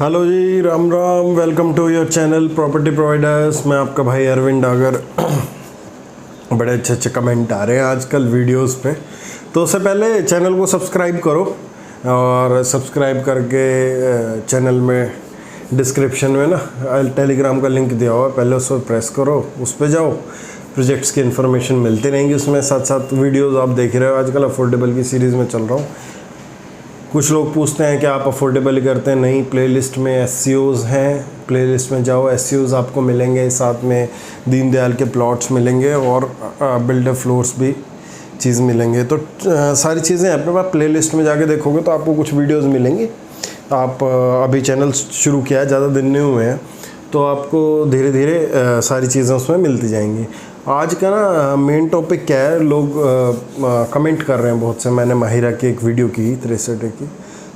Hello ji, Ram Ram. Welcome to your channel property providers. मैं आपका भाई अरविंद डागर। बड़े अच्छे अच्छे कमेंट आ रहे हैं आजकल वीडियोस पे, तो उससे पहले चैनल को सब्सक्राइब करो और सब्सक्राइब करके चैनल में डिस्क्रिप्शन में ना टेलीग्राम का लिंक दिया हुआ है, पहले उस पर प्रेस करो, उस पर जाओ। प्रोजेक्ट्स की इन्फॉर्मेशन मिलती रहेंगी उसमें, साथ साथ वीडियोस आप देख रहे हो। आजकल अफोर्डेबल की सीरीज़ में चल रहा हूँ। कुछ लोग पूछते हैं कि आप अफोर्डेबल करते हैं। नहीं, प्लेलिस्ट में एससीओज़ हैं, प्लेलिस्ट में जाओ, एससीओज़ आपको मिलेंगे, साथ में दीनदयाल के प्लॉट्स मिलेंगे और बिल्डर फ्लोर्स भी चीज़ मिलेंगे। तो सारी चीज़ें अपने पास प्लेलिस्ट में जाके देखोगे तो आपको कुछ वीडियोस मिलेंगी। आप अभी चैनल शुरू किया है, ज़्यादा दिन नहीं हुए हैं, तो आपको धीरे धीरे सारी चीज़ें उसमें मिलती जाएंगी। आज का ना मेन टॉपिक क्या है, लोग कमेंट कर रहे हैं बहुत से। मैंने माहिरा की एक वीडियो की 63 की,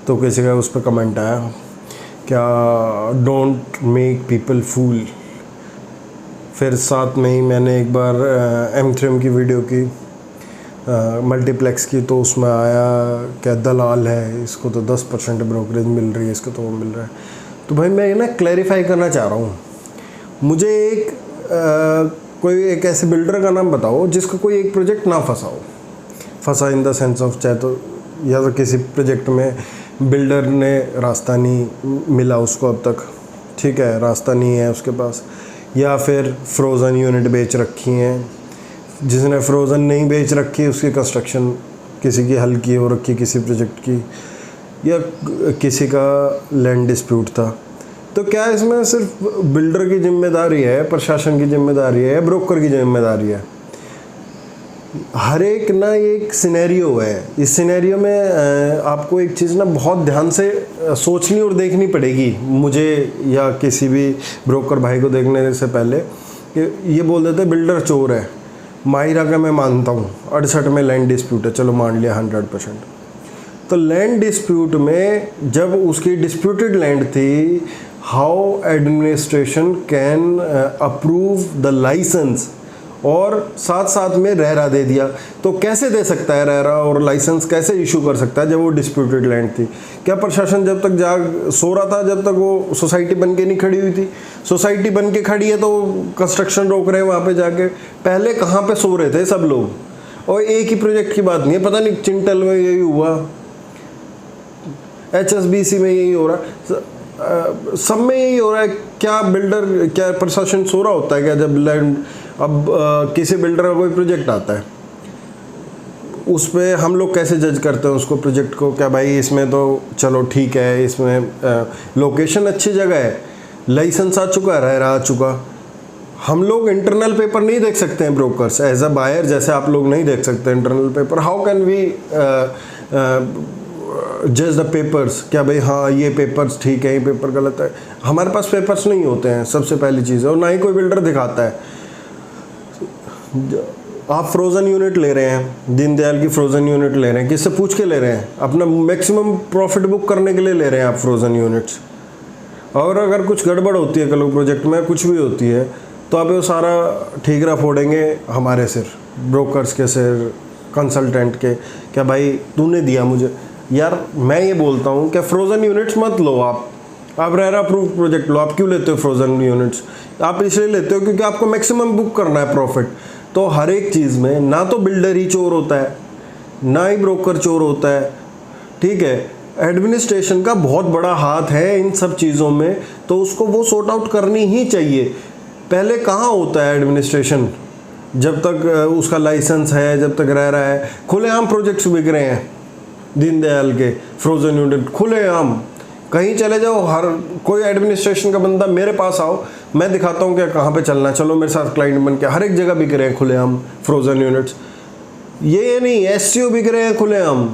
तो किसी का उस पर कमेंट आया, क्या डोंट मेक पीपल फूल। फिर साथ में ही मैंने एक बार M3M की वीडियो की, मल्टीप्लेक्स की, तो उसमें आया क्या दलाल है, इसको तो 10% ब्रोकरेज मिल रही है, इसको तो वो मिल रहा है। तो भाई मैं ना क्लैरिफाई करना चाह रहा हूँ। मुझे कोई एक ऐसे बिल्डर का नाम बताओ जिसका कोई एक प्रोजेक्ट ना फंसा इन द सेंस ऑफ, चाहे तो या तो किसी प्रोजेक्ट में बिल्डर ने रास्ता नहीं मिला उसको अब तक, ठीक है, रास्ता नहीं है उसके पास, या फिर फ्रोज़न यूनिट बेच रखी हैं। जिसने फ्रोज़न नहीं बेच रखी उसकी कंस्ट्रक्शन किसी की हल्की हो रखी, किसी प्रोजेक्ट की, या किसी का लैंड डिस्प्यूट था। तो क्या इसमें सिर्फ बिल्डर की जिम्मेदारी है, प्रशासन की जिम्मेदारी है, या ब्रोकर की जिम्मेदारी है? हर एक ना एक सिनेरियो है। इस सिनेरियो में आपको एक चीज़ ना बहुत ध्यान से सोचनी और देखनी पड़ेगी, मुझे या किसी भी ब्रोकर भाई को देखने से पहले। कि ये बोल देते बिल्डर चोर है। माहिरा का मैं मानता हूँ, 68 में लैंड डिस्प्यूट है, चलो मान लिया 100%। तो लैंड डिस्प्यूट में जब उसकी डिस्प्यूटेड लैंड थी, how administration can approve the licence, और साथ साथ में रेरा दे दिया। तो कैसे दे सकता है रेरा और लाइसेंस कैसे इशू कर सकता है जब वो डिस्प्यूटेड लैंड थी? क्या प्रशासन जब तक सो रहा था, जब तक वो सोसाइटी बन के नहीं खड़ी हुई थी? सोसाइटी बन के खड़ी है तो कंस्ट्रक्शन रोक रहे हैं वहाँ पे जाके। पहले कहाँ पे सो रहे थे सब लोग? और एक ही प्रोजेक्ट की बात नहीं है, पता नहीं चिंटल में यही हुआ, HSBC में यही हो रहा है, सब में यही हो रहा है। क्या बिल्डर, क्या प्रशासन सो रहा होता है क्या जब लैंड, अब किसी बिल्डर का कोई प्रोजेक्ट आता है, उस पर हम लोग कैसे जज करते हैं उसको, प्रोजेक्ट को? क्या भाई इसमें तो चलो ठीक है, इसमें लोकेशन अच्छी जगह है, लाइसेंस आ चुका है, रेरा आ चुका। हम लोग इंटरनल पेपर नहीं देख सकते हैं, ब्रोकर्स एज अ बायर जैसे आप लोग नहीं देख सकते internal paper. How can we जज द पेपर्स? क्या भाई हाँ ये पेपर्स ठीक है, ये पेपर गलत है? हमारे पास पेपर्स नहीं होते हैं, सबसे पहली चीज़ है, और ना ही कोई बिल्डर दिखाता है। आप फ्रोज़न यूनिट ले रहे हैं, दीनदयाल की फ्रोज़न यूनिट ले रहे हैं, किससे पूछ के ले रहे हैं? अपना मैक्सिमम प्रॉफिट बुक करने के लिए ले रहे हैं आप फ्रोज़न यूनिट्स। और अगर कुछ गड़बड़ होती है कल प्रोजेक्ट में, कुछ भी होती है, तो आप वो सारा ठीकरा फोड़ेंगे हमारे सिर, ब्रोकर्स के सिर, कंसल्टेंट के। क्या भाई तूने दिया मुझे? यार मैं ये बोलता हूँ कि फ्रोज़न यूनिट्स मत लो आप रेरा अप्रूव प्रोजेक्ट लो। आप क्यों लेते हो फ्रोज़न यूनिट्स? आप इसलिए लेते हो क्योंकि आपको मैक्सिमम बुक करना है प्रॉफिट। तो हर एक चीज़ में ना तो बिल्डर ही चोर होता है, ना ही ब्रोकर चोर होता है, ठीक है। एडमिनिस्ट्रेशन का बहुत बड़ा हाथ है इन सब चीज़ों में, तो उसको वो सॉर्ट आउट करनी ही चाहिए। पहले कहाँ होता है एडमिनिस्ट्रेशन? जब तक उसका लाइसेंस है, जब तक रह रहा है। खुलेआम प्रोजेक्ट्स बिक रहे हैं दीनदयाल के, फ्रोज़न यूनिट खुलेआम, कहीं चले जाओ, हर कोई एडमिनिस्ट्रेशन का बंदा मेरे पास आओ, मैं दिखाता हूँ क्या कहाँ पे चलना है, चलो मेरे साथ क्लाइंट बन के। हर एक जगह बिक रहे हैं खुलेआम फ्रोज़न यूनिट्स। ये नहीं, एससीओ बिक रहे हैं खुलेआम,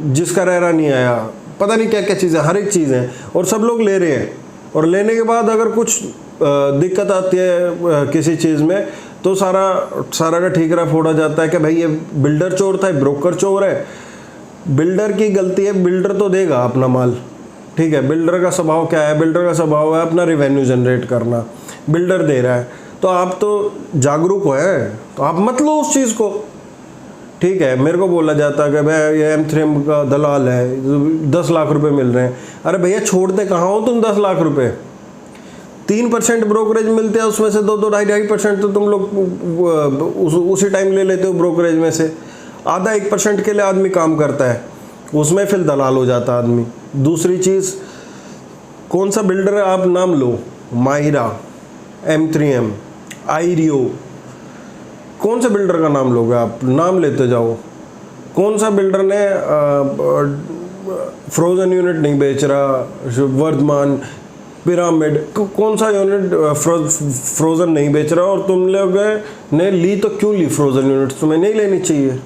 जिसका रेरा नहीं आया, पता नहीं क्या क्या चीज़ें, हर एक चीज़ है, और सब लोग ले रहे हैं। और लेने के बाद अगर कुछ दिक्कत आती है किसी चीज़ में, तो सारा का ठीकरा फोड़ा जाता है कि भाई ये बिल्डर चोर था, ब्रोकर चोर है। बिल्डर की गलती है, बिल्डर तो देगा अपना माल, ठीक है। बिल्डर का स्वभाव क्या है? बिल्डर का स्वभाव है अपना रेवेन्यू जनरेट करना। बिल्डर दे रहा है तो आप तो जागरूक हो, तो आप मत लो उस चीज़ को। ठीक है, मेरे को बोला जाता है कि भाई ये M3M का दलाल है, 10 लाख रुपए मिल रहे हैं। अरे भैया छोड़ते कहाँ हो तुम 10 लाख रुपए? 3% ब्रोकरेज मिलते हैं, उसमें से 2-2, 2.5% तो तुम लोग उसी टाइम ले लेते हो ब्रोकरेज में से। आधा 1% के लिए आदमी काम करता है, उसमें फिर दलाल हो जाता आदमी। दूसरी चीज़, कौन सा बिल्डर है आप नाम लो, माहिरा, M3M, आईरियो, कौन सा बिल्डर का नाम लोगे आप? नाम लेते जाओ। कौन सा बिल्डर ने फ्रोज़न यूनिट नहीं बेच रहा? वर्धमान, पिरामिड, कौन सा यूनिट फ्रोज़न नहीं बेच रहा? और तुम लोग ने ली तो क्यों ली फ्रोज़न यूनिट? तुम्हें नहीं लेनी चाहिए।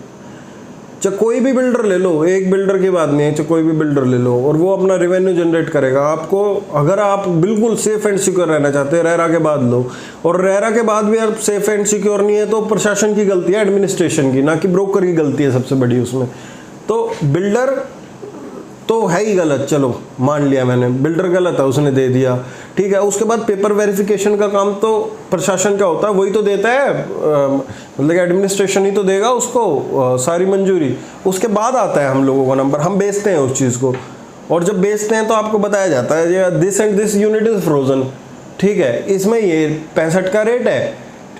चाहे कोई भी बिल्डर ले लो, एक बिल्डर की बात नहीं है, चाहे कोई भी बिल्डर ले लो, और वो अपना रेवेन्यू जनरेट करेगा आपको। अगर आप बिल्कुल सेफ एंड सिक्योर रहना चाहते हैं, रेरा के बाद लो। और रेरा के बाद भी आप सेफ एंड सिक्योर नहीं है तो प्रशासन की गलती है, एडमिनिस्ट्रेशन की, ना कि ब्रोकर की गलती है सबसे बड़ी उसमें। तो बिल्डर तो है ही गलत, चलो मान लिया मैंने, बिल्डर गलत है, उसने दे दिया, ठीक है। उसके बाद पेपर वेरिफिकेशन का काम तो प्रशासन का होता है, वही तो देता है, मतलब एडमिनिस्ट्रेशन ही तो देगा उसको सारी मंजूरी। उसके बाद आता है हम लोगों का नंबर, हम बेचते हैं उस चीज़ को। और जब बेचते हैं तो आपको बताया जाता है this and this unit is frozen, ठीक है, इसमें ये 65 का रेट है,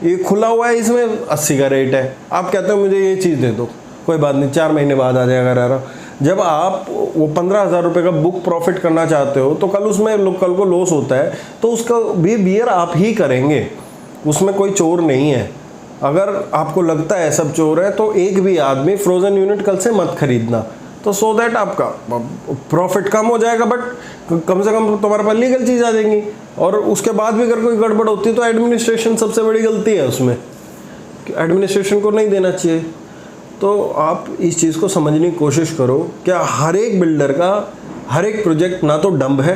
ये खुला हुआ है, इसमें 80 का रेट है। आप कहते हो मुझे ये चीज़ दे दो, कोई बात नहीं, 4 महीने बाद आ जाएगा रेरा। जब आप वो 15,000 रुपये का बुक प्रॉफिट करना चाहते हो तो कल को लॉस होता है तो उसका भी बियर आप ही करेंगे, उसमें कोई चोर नहीं है। अगर आपको लगता है सब चोर है तो एक भी आदमी फ्रोज़न यूनिट कल से मत खरीदना, तो सो दैट आपका प्रॉफिट कम हो जाएगा, बट कम से कम तुम्हारे पास लीगल चीज़ आ जाएंगी। और उसके बाद भी अगर कोई गड़बड़ होती है तो एडमिनिस्ट्रेशन सबसे बड़ी गलती है उसमें, एडमिनिस्ट्रेशन को नहीं देना चाहिए। तो आप इस चीज़ को समझने की कोशिश करो, क्या हर एक बिल्डर का हर एक प्रोजेक्ट ना तो डंब है।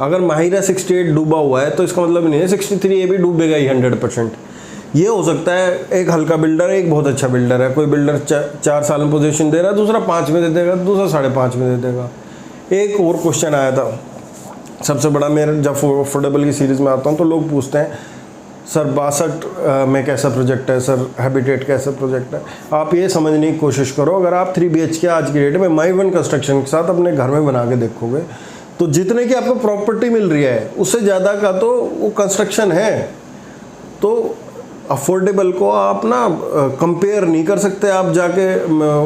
अगर माहिरा 68 डूबा हुआ है तो इसका मतलब नहीं है 63 ये भी डूबेगा ही 100%। ये हो सकता है एक हल्का बिल्डर है, एक बहुत अच्छा बिल्डर है। कोई बिल्डर 4 साल में पोजीशन दे रहा है, दूसरा 5 में दे देगा, दूसरा 5.5 में दे देगा। एक और क्वेश्चन आया था सबसे बड़ा, मेरे जब अफोर्डेबल की सीरीज़ में आता हूँ तो लोग पूछते हैं सर 62 में कैसा प्रोजेक्ट है, सर हैबिटेट कैसा प्रोजेक्ट है। आप ये समझने की कोशिश करो, अगर आप 3 BHK आज की डेट में माई वन कंस्ट्रक्शन के साथ अपने घर में बना के देखोगे तो जितने की आपको प्रॉपर्टी मिल रही है उससे ज़्यादा का तो वो कंस्ट्रक्शन है। तो अफोर्डेबल को आप ना कंपेयर नहीं कर सकते। आप जाके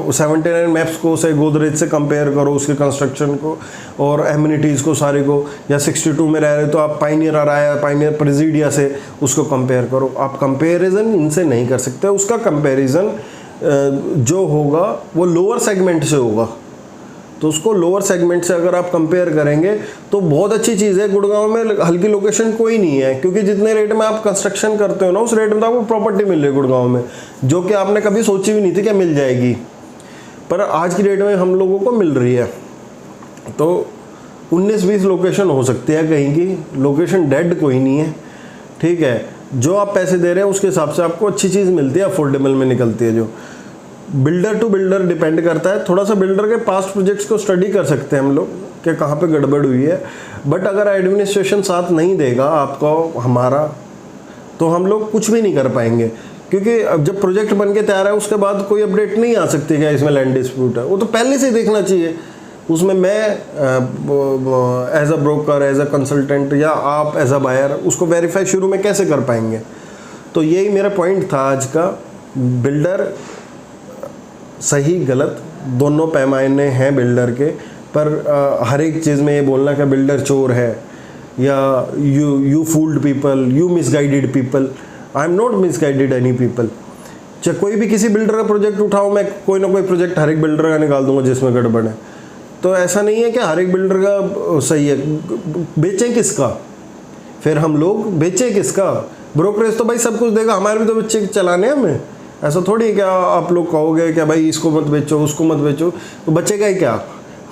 79 मैप्स को से गोदरेज से कंपेयर करो उसके कंस्ट्रक्शन को और एमिनिटीज़ को सारे को, या 62 में रह रहे तो आप पाइनियर आ रहा है, पाइनियर प्रेसिडिया से उसको कंपेयर करो। आप कंपेरिजन इनसे नहीं कर सकते। उसका कंपेरिजन जो होगा वो लोअर सेगमेंट से होगा, तो उसको लोअर सेगमेंट से अगर आप कंपेयर करेंगे तो बहुत अच्छी चीज़ है। गुड़गांव में हल्की लोकेशन कोई नहीं है, क्योंकि जितने रेट में आप कंस्ट्रक्शन करते हो ना उस रेट में तो आपको प्रॉपर्टी मिल रही है गुड़गांव में, जो कि आपने कभी सोची भी नहीं थी क्या मिल जाएगी, पर आज की डेट में हम लोगों को मिल रही है। तो 19-20 लोकेशन हो सकती है कहीं की, लोकेशन डेड कोई नहीं है, ठीक है। जो आप पैसे दे रहे हैं उसके हिसाब से आपको अच्छी चीज़ मिलती है, अफोर्डेबल में निकलती है। जो बिल्डर टू बिल्डर डिपेंड करता है। थोड़ा सा बिल्डर के पास्ट प्रोजेक्ट्स को स्टडी कर सकते हैं हम लोग कि कहाँ पे गड़बड़ हुई है, बट अगर एडमिनिस्ट्रेशन साथ नहीं देगा आपको हमारा तो हम लोग कुछ भी नहीं कर पाएंगे। क्योंकि अब जब प्रोजेक्ट बन के तैयार है उसके बाद कोई अपडेट नहीं आ सकती क्या इसमें लैंड डिस्प्यूट है, वो तो पहले से ही देखना चाहिए। उसमें मैं as a broker, as a consultant या आप एज अ बायर उसको वेरीफाई शुरू में कैसे कर पाएंगे। तो यही मेरा पॉइंट था आज का। बिल्डर सही गलत दोनों पैमाने हैं बिल्डर के, पर हर एक चीज़ में ये बोलना कि बिल्डर चोर है या you fooled people, you misguided people, I am not misguided any people. चाहे कोई भी किसी बिल्डर का प्रोजेक्ट उठाओ, मैं कोई ना कोई प्रोजेक्ट हर एक बिल्डर का निकाल दूंगा जिसमें गड़बड़ है। तो ऐसा नहीं है कि हर एक बिल्डर का सही है। बेचें किसका, फिर हम लोग बेचें किसका? ब्रोकरेज तो भाई सब कुछ देगा, हमारे भी तो बच्चे चलाने हैं हमें। ऐसा थोड़ी है क्या आप लोग कहोगे कि भाई इसको मत बेचो उसको मत बेचो, तो बचेगा ही क्या?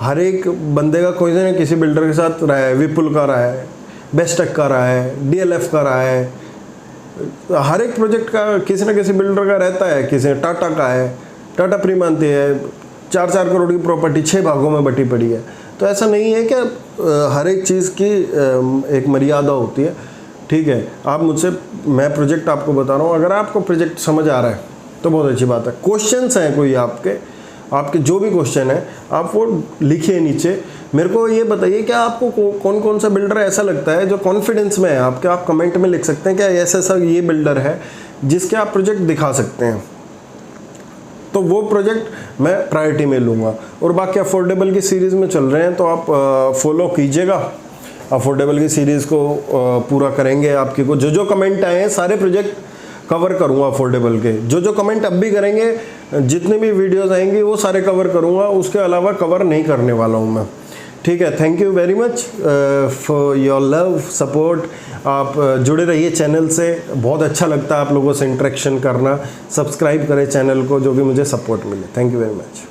हर एक बंदे का कोई ना किसी बिल्डर के साथ रहा है, विपुल का रहा है, बेस्टेक का रहा है, DLF का रहा है, हर एक प्रोजेक्ट का किसी न किसी बिल्डर का रहता है। किसी टाटा का है, टाटा प्रीमांती है, 4-4 करोड़ की प्रॉपर्टी 6 भागों में बटी पड़ी है। तो ऐसा नहीं है कि हर एक चीज़ की एक मर्यादा होती है, ठीक है। आप मुझसे, मैं प्रोजेक्ट आपको बता रहा हूँ, अगर आपको प्रोजेक्ट समझ आ रहा है तो बहुत अच्छी बात है। क्वेश्चंस हैं कोई आपके जो भी क्वेश्चन है आप वो लिखिए नीचे। मेरे को ये बताइए कि आपको कौन कौन सा बिल्डर ऐसा लगता है जो कॉन्फिडेंस में है आपके, आप कमेंट में लिख सकते हैं क्या ऐसा ये बिल्डर है जिसके आप प्रोजेक्ट दिखा सकते हैं, तो वो प्रोजेक्ट मैं प्रायोरिटी में लूँगा। और बाकी अफोर्डेबल की सीरीज़ में चल रहे हैं तो आप फॉलो कीजिएगा, अफोर्डेबल की सीरीज़ को पूरा करेंगे। आपके को जो कमेंट आए हैं सारे प्रोजेक्ट कवर करूँगा अफोर्डेबल के, जो कमेंट अब भी करेंगे, जितने भी वीडियोस आएंगी वो सारे कवर करूँगा, उसके अलावा कवर नहीं करने वाला हूँ मैं। ठीक है, thank you very much for your love support. आप जुड़े रहिए चैनल से, बहुत अच्छा लगता है आप लोगों से इंटरेक्शन करना। सब्सक्राइब करें चैनल को जो भी मुझे सपोर्ट मिले। Thank you very much.